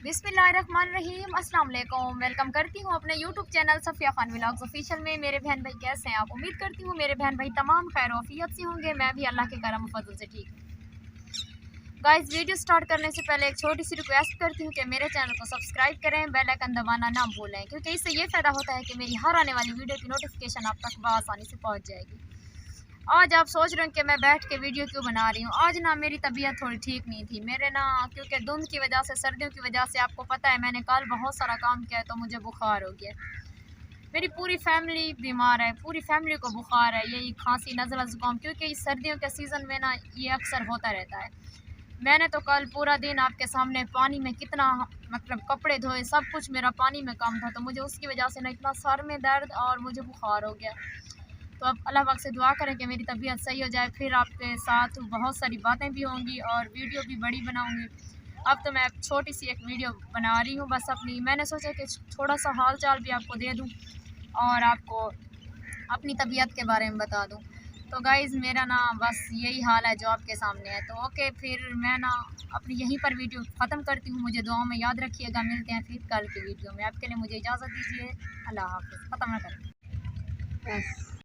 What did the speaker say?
बिस्मिल्लाहिर्रहमानिर्रहीम, अस्सलाम वालेकुम। वेलकम करती हूँ अपने YouTube channel Safiya Khan vlogs official में। मेरे बहन भाई कैसे हैं आप? उम्मीद करती हूँ मेरे बहन भाई तमाम खैर वफ़ियत से होंगे। मैं भी अल्लाह के करम फजल से ठीक हूँ। गाइस, वीडियो स्टार्ट करने से पहले एक छोटी सी रिक्वेस्ट करती हूँ कि मेरे चैनल को सब्सक्राइब करें, बेल आइकन दबाना ना भूलें, क्योंकि इससे ये फ़ायदा होता है कि मेरी हर आने वाली वीडियो की नोटिफिकेशन आप तक बआसानी से पहुँच जाएगी। आज आप सोच रहे हैं कि मैं बैठ के वीडियो क्यों बना रही हूँ। आज ना मेरी तबीयत थोड़ी ठीक नहीं थी मेरे ना, क्योंकि धुंध की वजह से, सर्दियों की वजह से, आपको पता है मैंने कल बहुत सारा काम किया है तो मुझे बुखार हो गया। मेरी पूरी फैमिली बीमार है, पूरी फैमिली को बुखार है, यही खांसी नज़ला ज़ुकाम, क्योंकि इस सर्दियों के सीज़न में ना ये अक्सर होता रहता है। मैंने तो कल पूरा दिन आपके सामने पानी में कितना कपड़े धोए, सब कुछ मेरा पानी में काम था, तो मुझे उसकी वजह से ना इतना सर में दर्द और मुझे बुखार हो गया। तो अब अल्लाह पाक से दुआ करें कि मेरी तबीयत सही हो जाए, फिर आपके साथ बहुत सारी बातें भी होंगी और वीडियो भी बड़ी बनाऊंगी। अब तो मैं छोटी सी एक वीडियो बना रही हूँ बस अपनी। मैंने सोचा कि थोड़ा सा हाल चाल भी आपको दे दूँ और आपको अपनी तबीयत के बारे में बता दूँ। तो गाइज़, मेरा ना बस यही हाल है जो आपके सामने है। तो ओके, फिर मैं ना अपनी यहीं पर वीडियो ख़त्म करती हूँ। मुझे दुआओं में याद रखिएगा। मिलते हैं फिर कल की वीडियो में। आपके लिए मुझे इजाज़त दीजिए। अल्लाह हाफ़िज़। ख़त्म ना करें।